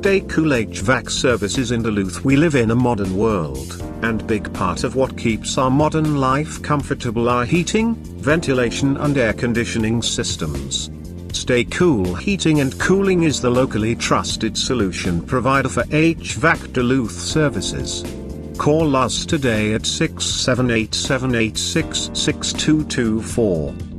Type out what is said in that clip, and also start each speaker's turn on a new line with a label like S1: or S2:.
S1: Stay Cool HVAC services in Duluth. We live in a modern world, and big part of what keeps our modern life comfortable are heating, ventilation and air conditioning systems. Stay Cool Heating and Cooling is the locally trusted solution provider for HVAC Duluth services. Call us today at 678-786-6224.